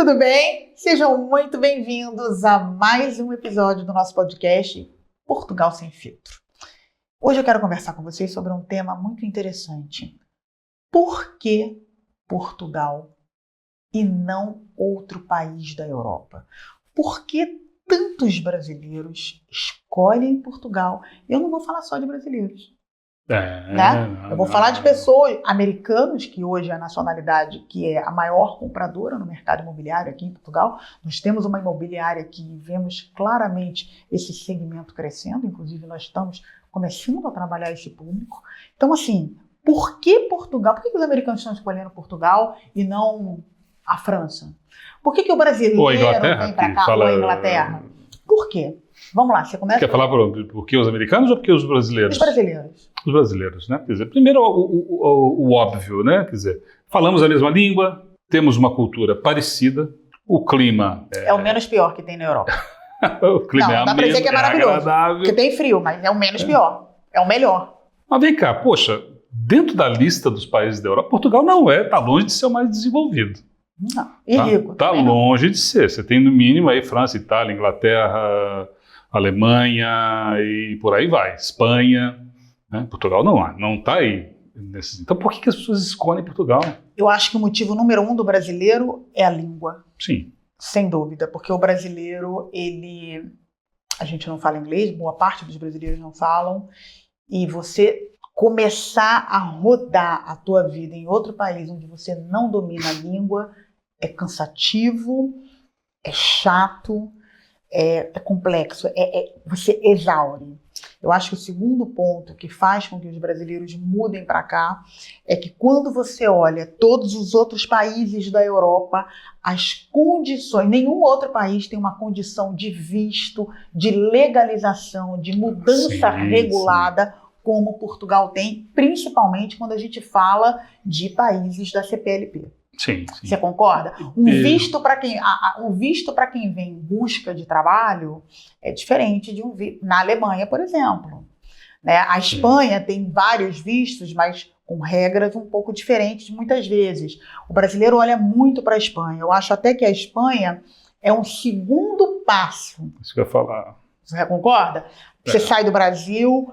tudo bem? Sejam muito bem-vindos a mais um episódio do nosso podcast Portugal Sem Filtro. Hoje eu quero conversar com vocês sobre um tema muito interessante. Por que Portugal e não outro país da Europa? Por que tantos brasileiros escolhem Portugal? Eu não vou falar só de brasileiros. Eu vou falar de pessoas, americanos, que hoje é a nacionalidade que é a maior compradora no mercado imobiliário aqui em Portugal. Nós temos uma imobiliária que vemos claramente esse segmento crescendo, inclusive nós estamos começando a trabalhar esse público. Então, assim, por que Portugal? Por que os americanos estão escolhendo Portugal e não a França? Por que o brasileiro vem para cá, ou a Inglaterra? Por quê? Vamos lá, você começa... Quer falar por que os americanos ou por que os brasileiros? Os brasileiros. Os brasileiros, né? Quer dizer, primeiro o óbvio, né? Quer dizer, falamos a mesma língua, temos uma cultura parecida, o clima... É o menos pior que tem na Europa. O clima não dá pra dizer que é maravilhoso, agradável. porque tem frio, mas é o menos pior, é o melhor. Mas vem cá, poxa, dentro da lista dos países da Europa, Portugal não tá longe de ser o mais desenvolvido. Não, e rico. Tá longe de ser. Você tem no mínimo aí França, Itália, Inglaterra, Alemanha e por aí vai, Espanha, né? Portugal não está aí. Então por que as pessoas escolhem Portugal? Eu acho que o motivo número 1 do brasileiro é a língua. Sim. Sem dúvida, porque o brasileiro, a gente não fala inglês, boa parte dos brasileiros não falam, e você começar a rodar a tua vida em outro país onde você não domina a língua é cansativo, é chato, é complexo, você exaure. Eu acho que o segundo ponto que faz com que os brasileiros mudem para cá é que quando você olha todos os outros países da Europa, as condições, nenhum outro país tem uma condição de visto, de legalização, de mudança regulada como Portugal tem, principalmente quando a gente fala de países da CPLP. Sim. Você concorda? Um visto para quem vem em busca de trabalho é diferente de um visto na Alemanha, por exemplo. Né? A Espanha tem vários vistos, mas com regras um pouco diferentes muitas vezes. O brasileiro olha muito para a Espanha. Eu acho até que a Espanha é um segundo passo. Isso que eu ia falar. Você concorda? Você sai do Brasil...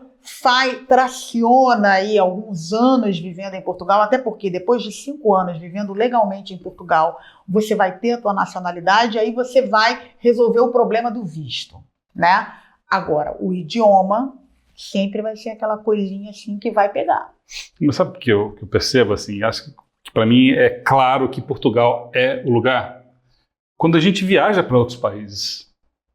traciona aí alguns anos vivendo em Portugal, até porque depois de 5 anos vivendo legalmente em Portugal, você vai ter a tua nacionalidade e aí você vai resolver o problema do visto, né? Agora, o idioma sempre vai ser aquela coisinha assim que vai pegar. Mas sabe o que eu percebo assim? Acho que para mim é claro que Portugal é o lugar. Quando a gente viaja para outros países,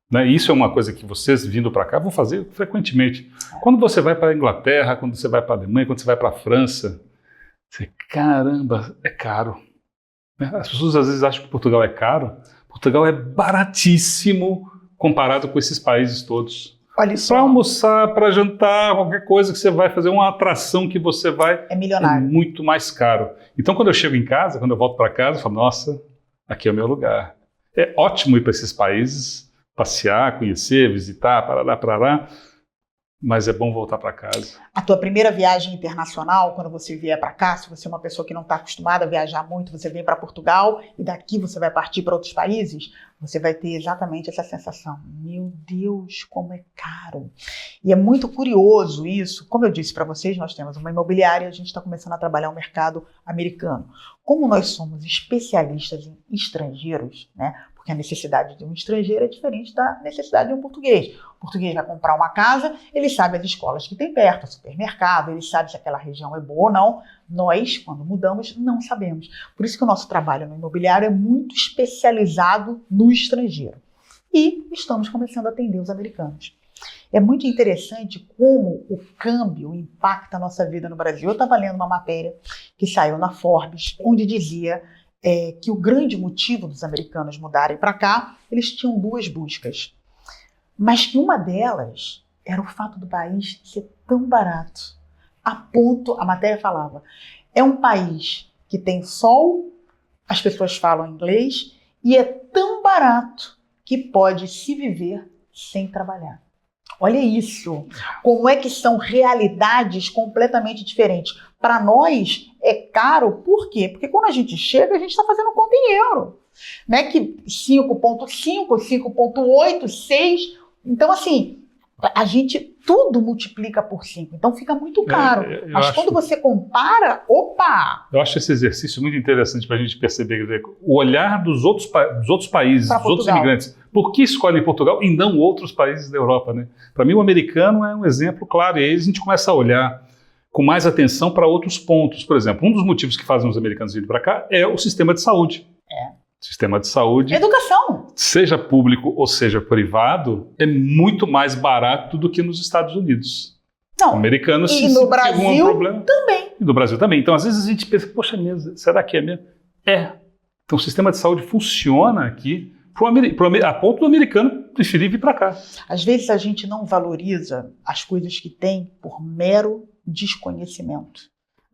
né? Isso é uma coisa que vocês vindo para cá vão fazer frequentemente. Quando você vai para a Inglaterra, quando você vai para a Alemanha, quando você vai para a França, você, caramba, é caro. Né? As pessoas às vezes acham que Portugal é caro. Portugal é baratíssimo comparado com esses países todos. Olha só. Para almoçar, para jantar, qualquer coisa que você vai fazer, uma atração que você vai, é milionário. É muito mais caro. Então quando eu chego em casa, quando eu volto para casa, eu falo, nossa, aqui é o meu lugar. É ótimo ir para esses países, passear, conhecer, visitar, parará, mas é bom voltar para casa. A tua primeira viagem internacional, quando você vier para cá, se você é uma pessoa que não está acostumada a viajar muito, você vem para Portugal e daqui você vai partir para outros países, você vai ter exatamente essa sensação. Meu Deus, como é caro. E é muito curioso isso. Como eu disse para vocês, nós temos uma imobiliária e a gente está começando a trabalhar o mercado americano. Como nós somos especialistas em estrangeiros, né? Porque a necessidade de um estrangeiro é diferente da necessidade de um português. O português vai comprar uma casa, ele sabe as escolas que tem perto, o supermercado, ele sabe se aquela região é boa ou não. Nós, quando mudamos, não sabemos. Por isso que o nosso trabalho no imobiliário é muito especializado no estrangeiro. E estamos começando a atender os americanos. É muito interessante como o câmbio impacta a nossa vida no Brasil. Eu estava lendo uma matéria que saiu na Forbes, onde dizia que o grande motivo dos americanos mudarem para cá, eles tinham 2 buscas. Mas que uma delas era o fato do país ser tão barato. A ponto, a matéria falava, é um país que tem sol, as pessoas falam inglês, e é tão barato que pode se viver sem trabalhar. Olha isso, como é que são realidades completamente diferentes. Para nós é caro, por quê? Porque quando a gente chega, a gente está fazendo conta em euro. Não é que 5,5, 5,8, 6. Então, assim, a gente tudo multiplica por 5. Então, fica muito caro. Mas quando você compara, opa! Eu acho esse exercício muito interessante para a gente perceber, quer dizer, o olhar dos outros países, dos outros imigrantes. Por que escolhem Portugal e não outros países da Europa, né? Para mim, o americano é um exemplo claro. E aí a gente começa a olhar com mais atenção para outros pontos. Por exemplo, um dos motivos que fazem os americanos virem para cá é o sistema de saúde. Sistema de saúde, educação, seja público ou seja privado, é muito mais barato do que nos Estados Unidos. Não, Americanos, e no Brasil problema, também. E no Brasil também. Então, às vezes a gente pensa, poxa mesmo, será que é mesmo? É. Então, o sistema de saúde funciona aqui a ponto do americano preferir vir para cá. Às vezes a gente não valoriza as coisas que tem por mero desconhecimento,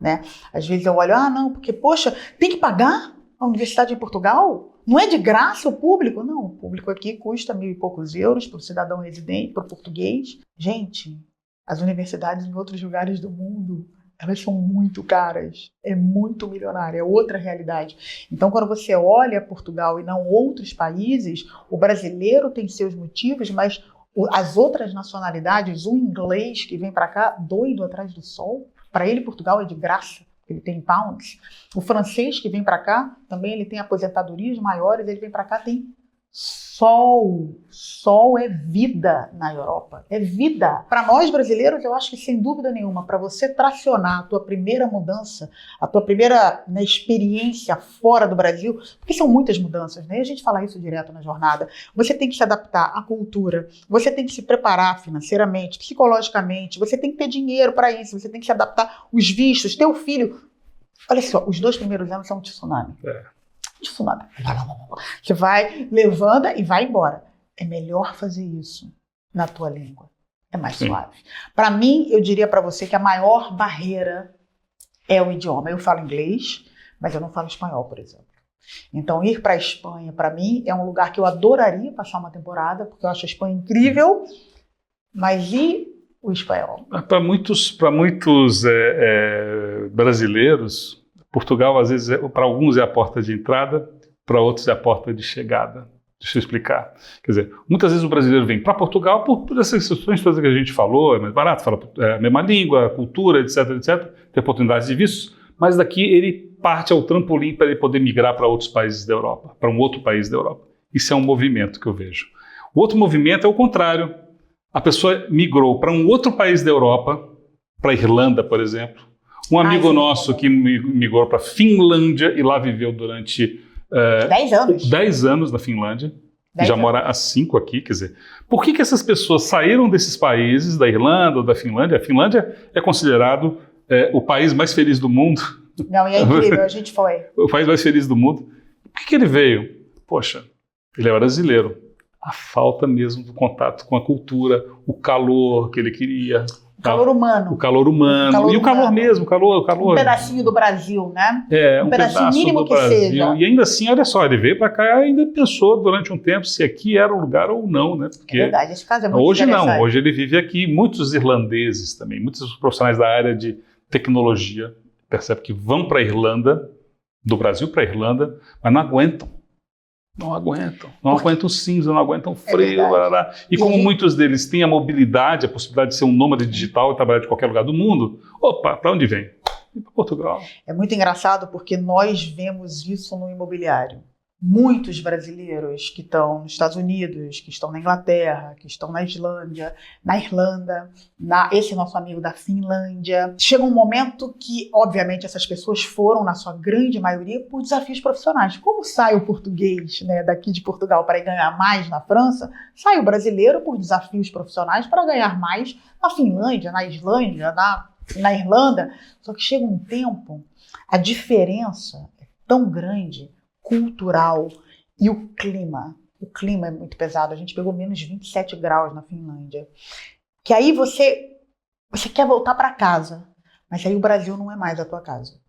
né? Às vezes eu olho, não, porque, poxa, tem que pagar a universidade em Portugal? Não é de graça o público? Não, o público aqui custa 1.000 e poucos euros para o cidadão residente, para o português. Gente, as universidades em outros lugares do mundo, elas são muito caras, é muito milionária, é outra realidade. Então, quando você olha Portugal e não outros países, o brasileiro tem seus motivos, mas as outras nacionalidades, o inglês que vem para cá, doido atrás do sol, para ele Portugal é de graça. Ele tem pounds. O francês que vem para cá, também ele tem aposentadorias maiores, ele vem para cá, tem sol. Sol é vida na Europa, é vida. Para nós brasileiros, eu acho que sem dúvida nenhuma, para você tracionar a tua primeira mudança, a tua primeira experiência fora do Brasil, porque são muitas mudanças, né? A gente fala isso direto na jornada. Você tem que se adaptar à cultura, você tem que se preparar financeiramente, psicologicamente, você tem que ter dinheiro para isso, você tem que se adaptar os vistos, teu filho. Olha só, os 2 primeiros anos são um tsunami. Tsunami. Você vai, levanta e vai embora. É melhor fazer isso na tua língua. É mais suave. Para mim, eu diria para você que a maior barreira é o idioma. Eu falo inglês, mas eu não falo espanhol, por exemplo. Então, ir para a Espanha, para mim, é um lugar que eu adoraria passar uma temporada, porque eu acho a Espanha incrível, mas e o espanhol? Para muitos brasileiros, Portugal, às vezes, para alguns é a porta de entrada, para outros é a porta de chegada. Deixa eu explicar. Quer dizer, muitas vezes o brasileiro vem para Portugal por essas questões todas que a gente falou, é mais barato, fala a mesma língua, cultura, etc, etc, tem oportunidades de vistos, mas daqui ele parte ao trampolim para ele poder migrar para outros países da Europa, para um outro país da Europa. Isso é um movimento que eu vejo. O outro movimento é o contrário. A pessoa migrou para um outro país da Europa, para a Irlanda, por exemplo. Um amigo nosso que migrou para a Finlândia e lá viveu durante 10 anos. 10 anos na Finlândia. Já mora há 5 aqui, quer dizer. Por que essas pessoas saíram desses países, da Irlanda ou da Finlândia? A Finlândia é considerado o país mais feliz do mundo. Não, e é incrível, a gente foi. O país mais feliz do mundo. Por que ele veio? Poxa, ele é brasileiro. A falta mesmo do contato com a cultura, o calor que ele queria. O calor humano. O calor humano. E o calor mesmo, o calor. Um pedacinho do Brasil, né? Um pedacinho mínimo do Brasil. Seja. E ainda assim, olha só, ele veio para cá e ainda pensou durante um tempo se aqui era o lugar ou não, né? Porque é verdade, esse caso é muito hoje não, hoje ele vive aqui. Muitos irlandeses também, muitos profissionais da área de tecnologia, percebe que vão para a Irlanda, do Brasil para a Irlanda, mas não aguentam. Não aguentam cinza, não aguentam frio. E como muitos deles têm a mobilidade, a possibilidade de ser um nômade digital e trabalhar de qualquer lugar do mundo, para onde vem? Para Portugal. É muito engraçado porque nós vemos isso no imobiliário. Muitos brasileiros que estão nos Estados Unidos, que estão na Inglaterra, que estão na Islândia, na Irlanda, esse nosso amigo da Finlândia. Chega um momento que, obviamente, essas pessoas foram, na sua grande maioria, por desafios profissionais. Como sai o português, né, daqui de Portugal para ir ganhar mais na França, sai o brasileiro por desafios profissionais para ganhar mais na Finlândia, na Islândia, na Irlanda. Só que chega um tempo, a diferença é tão grande, cultural, e o clima é muito pesado. A gente pegou menos 27 graus na Finlândia, que aí você quer voltar para casa, mas aí o Brasil não é mais a tua casa.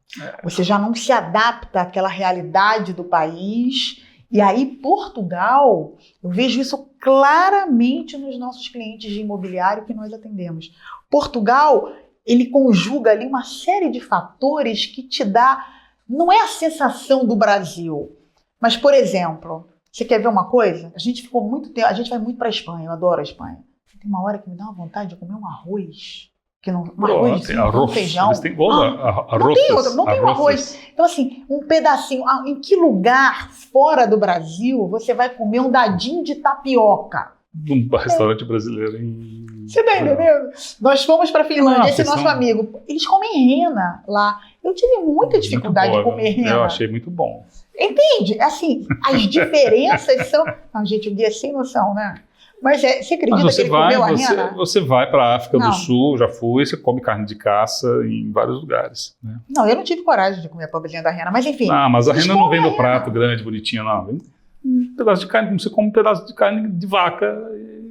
Você já não se adapta àquela realidade do país. E aí Portugal, eu vejo isso claramente nos nossos clientes de imobiliário que nós atendemos. Portugal, ele conjuga ali uma série de fatores que te dá. Não é a sensação do Brasil, Mas, por exemplo, você quer ver uma coisa? A gente ficou muito tempo, a gente vai muito para a Espanha, eu adoro a Espanha. Tem uma hora que me dá uma vontade de comer um arroz. Um feijão. Eles têm arroz. Não tem um arroz. Então, assim, um pedacinho. Em que lugar fora do Brasil você vai comer um dadinho de tapioca? Num restaurante brasileiro em... Você tá entendendo? Nós fomos para a Finlândia, esse nosso amigo. Eles comem rena lá. Eu tive muita dificuldade de comer rena. Eu achei muito bom. Entende? Assim, as diferenças são... Não, gente, o guia é sem noção, né? Mas você acredita que ele comeu a rena? Você vai para a África do Sul, já fui, você come carne de caça em vários lugares. Né? Não, eu não tive coragem de comer a pobrezinha da rena, mas enfim. Mas a rena não vem do prato grande, bonitinho, não. Vem um pedaço de carne, como você come um pedaço de carne de vaca,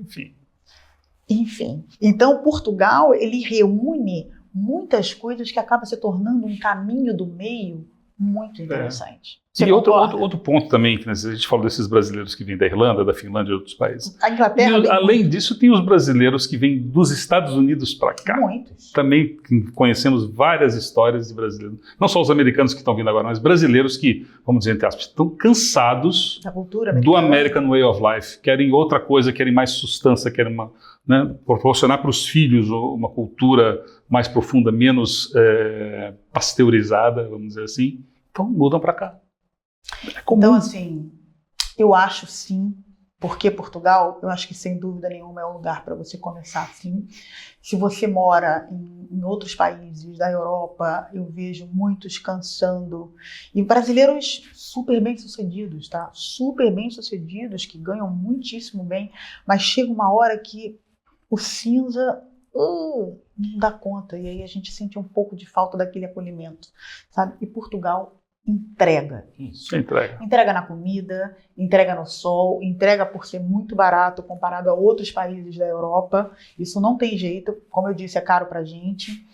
enfim. Enfim. Então, Portugal, ele reúne muitas coisas que acabam se tornando um caminho do meio muito interessante. E outro ponto também, que a gente falou desses brasileiros que vêm da Irlanda, da Finlândia e outros países. A Inglaterra. Além disso, tem os brasileiros que vêm dos Estados Unidos para cá. Muitos. Também conhecemos várias histórias de brasileiros. Não só os americanos que estão vindo agora, mas brasileiros que, vamos dizer, entre aspas, estão cansados da cultura do American Way of Life. Querem outra coisa, querem mais sustância, querem proporcionar para os filhos uma cultura mais profunda, menos pasteurizada, vamos dizer assim. Então mudam para cá. Então, assim, eu acho sim, porque Portugal, eu acho que sem dúvida nenhuma é um lugar para você começar sim. Se você mora em outros países da Europa, eu vejo muitos cansando. E brasileiros super bem-sucedidos, tá? Super bem-sucedidos, que ganham muitíssimo bem, mas chega uma hora que o cinza não dá conta. E aí a gente sente um pouco de falta daquele acolhimento, sabe? E Portugal entrega isso. Entrega na comida, entrega no sol, entrega por ser muito barato comparado a outros países da Europa. Isso não tem jeito, como eu disse, é caro pra gente.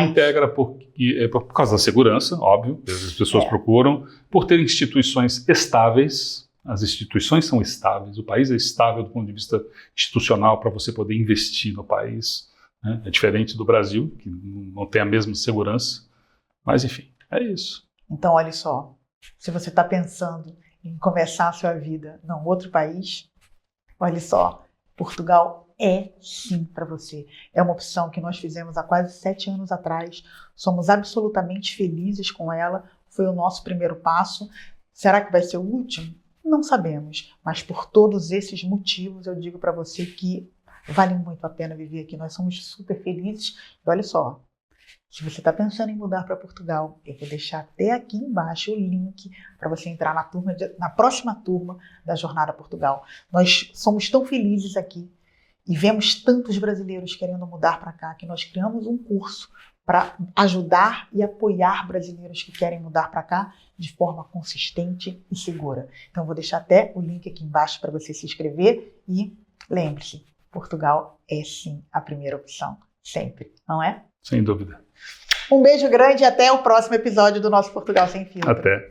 Integra por causa da segurança, óbvio, as pessoas procuram, por ter instituições estáveis. As instituições são estáveis, o país é estável do ponto de vista institucional para você poder investir no país. Né? É diferente do Brasil, que não tem a mesma segurança. Mas, enfim, é isso. Então, olha só, se você está pensando em começar a sua vida num outro país, olha só, Portugal é sim para você. É uma opção que nós fizemos há quase 7 anos atrás, somos absolutamente felizes com ela, foi o nosso primeiro passo. Será que vai ser o último? Não sabemos, mas por todos esses motivos eu digo para você que vale muito a pena viver aqui, nós somos super felizes. E olha só, se você está pensando em mudar para Portugal, eu vou deixar até aqui embaixo o link para você entrar na próxima turma da Jornada Portugal. Nós somos tão felizes aqui e vemos tantos brasileiros querendo mudar para cá que nós criamos um curso para ajudar e apoiar brasileiros que querem mudar para cá de forma consistente e segura. Então, eu vou deixar até o link aqui embaixo para você se inscrever e lembre-se, Portugal é sim a primeira opção, sempre, não é? Sem dúvida. Um beijo grande e até o próximo episódio do nosso Portugal Sem Filtro. Até.